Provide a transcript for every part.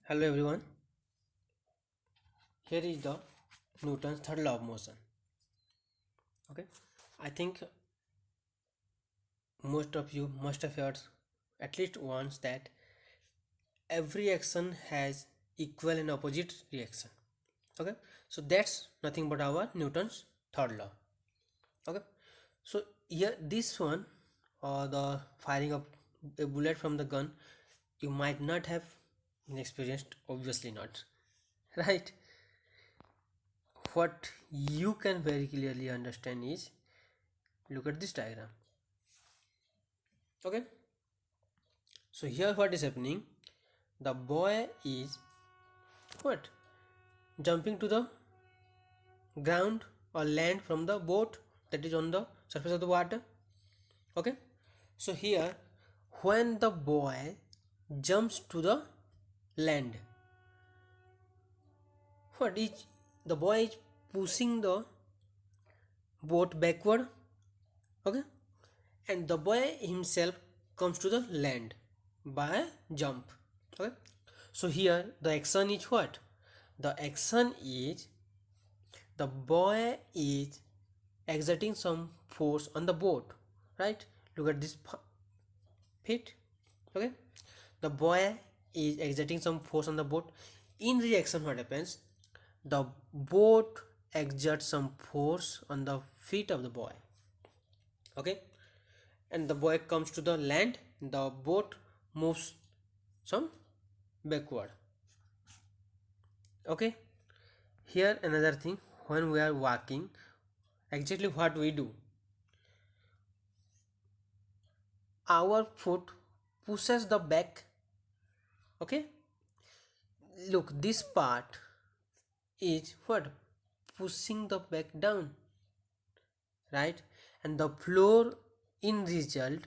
Hello everyone, here is the Newton's third law of motion. Okay, I think most of you must have heard at least once that every action has equal and opposite reaction. Okay, so that's nothing but our Newton's third law. Okay, so here this one, the firing of a bullet from the gun, you might not have experienced, obviously not, right? What you can very clearly understand is, look at this diagram. Okay, so here what is happening, the boy is what, jumping to the ground or land from the boat that is on the surface of the water. Okay, so here when the boy jumps to the land, what is, the boy is pushing the boat backward. Okay, and the boy himself comes to the land by jump. Okay, so here the action is what, the action is the boy is exerting some force on the boat, right? Look at this feet. Okay, the boy is exerting some force on the boat. In reaction, what happens, the boat exerts some force on the feet of the boy. Okay, and the boy comes to the land, the boat moves some backward. Okay, here another thing, when we are walking, exactly what we do, our foot pushes the back. Okay, look, this part is what, pushing the back down, right? And the floor in result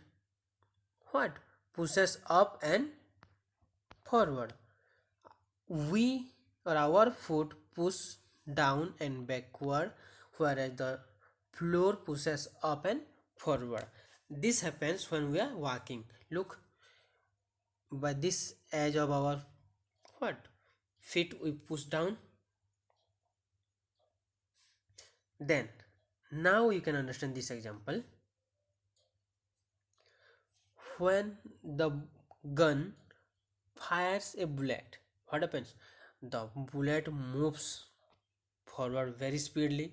what, pushes up and forward. We or our foot push down and backward, whereas the floor pushes up and forward. This happens when we are walking. Look, by this edge of our what, feet we push down. Then now you can understand this example. When the gun fires a bullet, what happens, the bullet moves forward very speedily,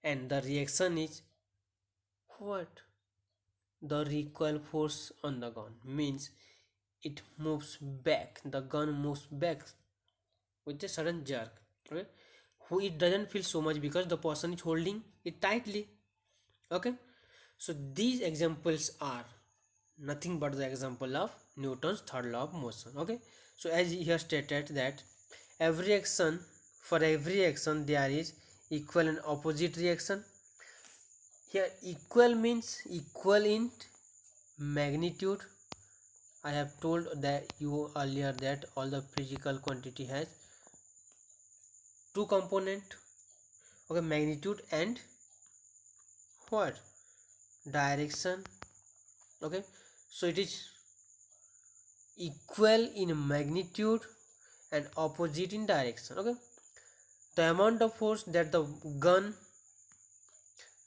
and the reaction is what, the recoil force on the gun means it moves back, the gun moves back with a sudden jerk. Okay, who it doesn't feel so much because the person is holding it tightly. Okay, so these examples are nothing but the example of Newton's third law of motion. Okay, so as he has stated that every action, for every action there is equal and opposite reaction. Here equal means equal in magnitude. I have told that you earlier that all the physical quantity has two component. Okay, magnitude and what, direction. Okay, so it is equal in magnitude and opposite in direction. Okay, the amount of force that the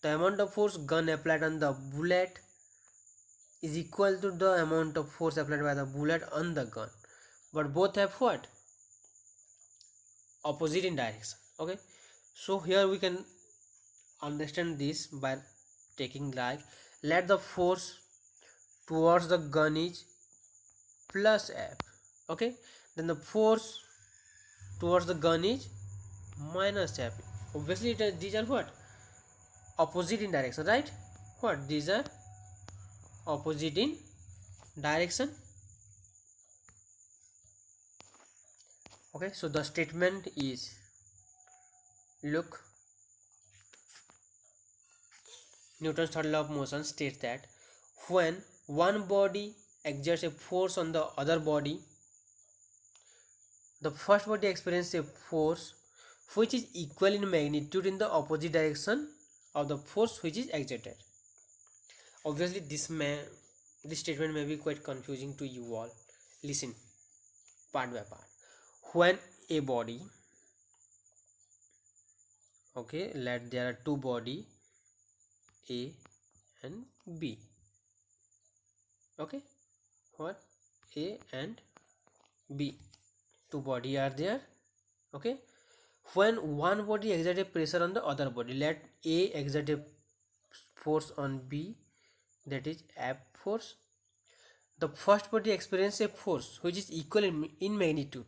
amount of force gun applied on the bullet is equal to the amount of force applied by the bullet on the gun, but both have what, opposite in direction. Okay, so here we can understand this by taking like, let the force towards the gun is plus F. Okay, then the force towards the gun is minus F. Obviously these are what, opposite in direction, right? What, these are opposite in direction. Okay, so the statement is, look, Newton's third law of motion states that when one body exerts a force on the other body, the first body experiences a force which is equal in magnitude in the opposite direction of the force which is exerted. Obviously this statement may be quite confusing to you all. Listen part by part. when a body, okay, let there are two body A and B, okay, what, A and B, two body are there, okay. When one body exert a pressure on the other body, let A exert a force on B, that is F force. The first body experience a force which is equal in magnitude,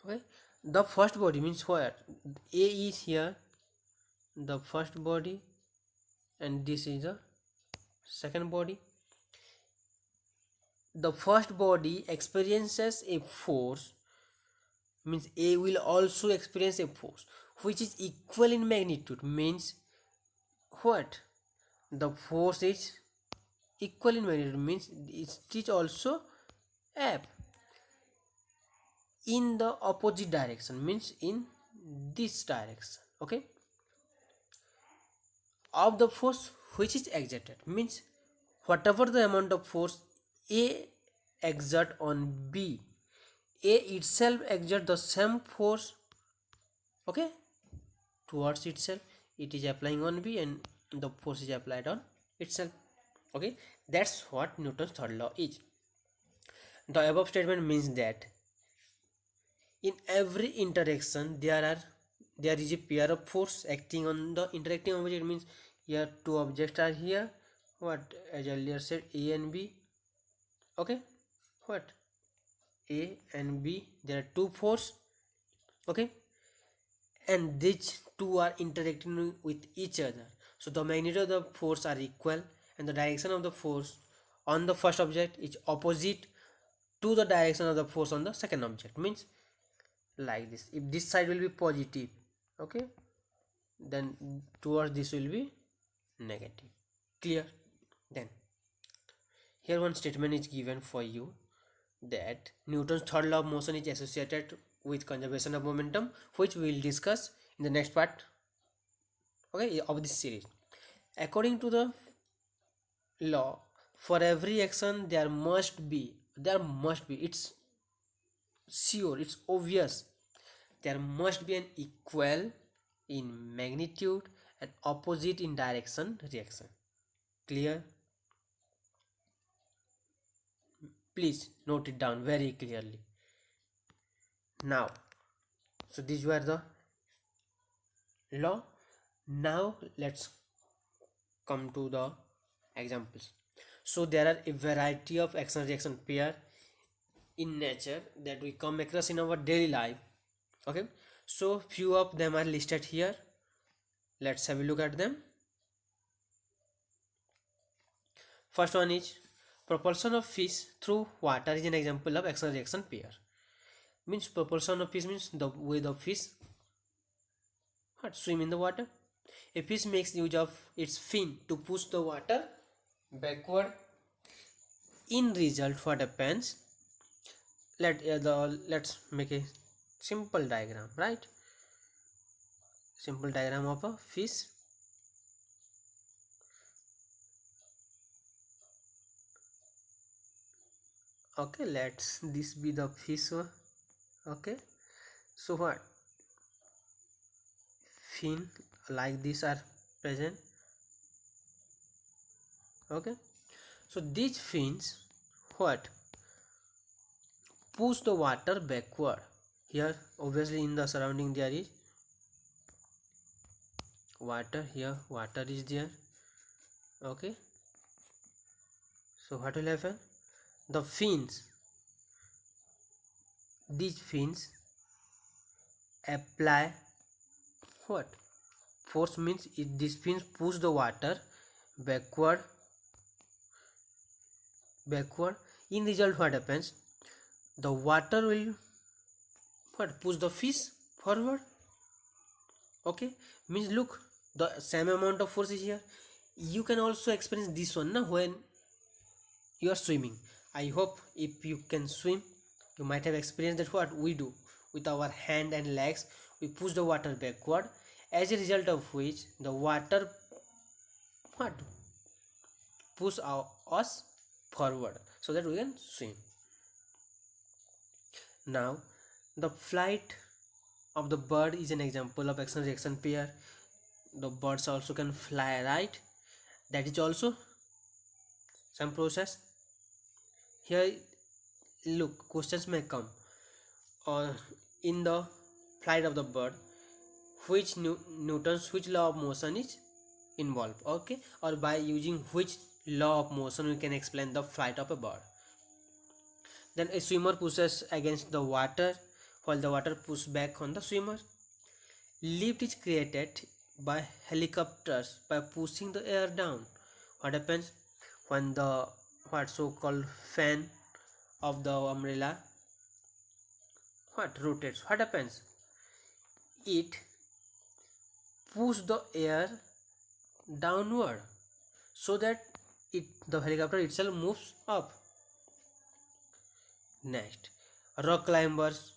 okay. The first body means where A is here, the first body, and this is the second body. The first body experiences a force, means A will also experience a force which is equal in magnitude, means what, the force is equal in magnitude, means it is also F in the opposite direction, means in this direction, okay, of the force which is exerted, means whatever the amount of force A exert on B, A itself exert the same force, okay, towards itself. It is applying on B and the force is applied on itself, okay. That's what Newton's third law is. The above statement means that in every interaction there is a pair of force acting on the interacting object. It means here two objects are here, what, as earlier said, A and B, okay, what, A and B, there are two force, okay, and these two are interacting with each other, so the magnitude of the force are equal and the direction of the force on the first object is opposite to the direction of the force on the second object, means like this. If this side will be positive, okay, then towards this will be negative. Clear? Then here one statement is given for you, that Newton's third law of motion is associated with conservation of momentum, which we will discuss in the next part, okay, of this series. According to the law, for every action there must be, it's sure, it's obvious, there must be an equal in magnitude and opposite in direction reaction. Clear? Please note it down very clearly. Now, so these were the law. Now let's come to the examples. So there are a variety of action reaction pair in nature that we come across in our daily life, okay. So few of them are listed here. Let's have a look at them. First one is propulsion of fish through water is an example of action reaction pair. Means propulsion of fish means the way the fish swim in the water. A fish makes use of its fin to push the water backward. In result, what happens? Let's make a simple diagram, right? Simple diagram of a fish. Okay, let's this be the fish. Okay, so what? Fin like this are present. Okay, so these fins what? Push the water backward. Here obviously in the surrounding there is water, here water is there, okay. So what will happen? The fins, these fins apply what? Force, means these fins push the water backward. In result, what happens? The water will what? Push the fish forward, okay. Means look, the same amount of force is here. You can also experience this one now when you are swimming. I hope if you can swim, you might have experienced that what we do with our hand and legs, we push the water backward, as a result of which the water what push us forward so that we can swim. Now The flight of the bird is an example of action reaction pair. The birds also can fly, right? That is also some process. Here, look, questions may come. Or in the flight of the bird, which Newton's which law of motion is involved, okay? Or by using which law of motion we can explain the flight of a bird. Then a swimmer pushes against the water while the water pushes back on the swimmer. Lift is created by helicopters by pushing the air down. What happens when the what so-called fan of the umbrella what rotates? What happens? It pushes the air downward so that the helicopter itself moves up. Next, rock climbers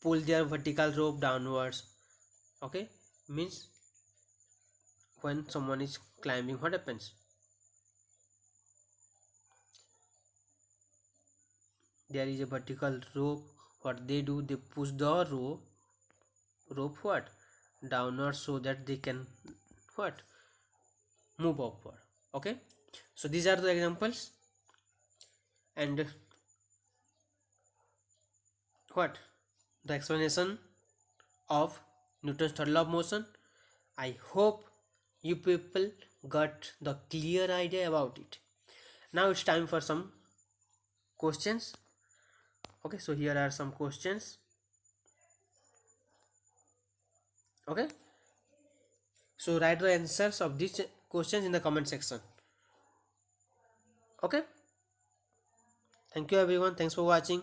pull their vertical rope downwards. Okay, means when someone is climbing, what happens? There is a vertical rope. What they do, they push the rope what downward so that they can what move upward. Okay, so these are the examples, and what the explanation of Newton's third law of motion. I hope you people got the clear idea about it. Now it's time for some questions. Okay, so here are some questions. Okay, so write the answers of these questions in the comment section. Okay, thank you everyone, thanks for watching.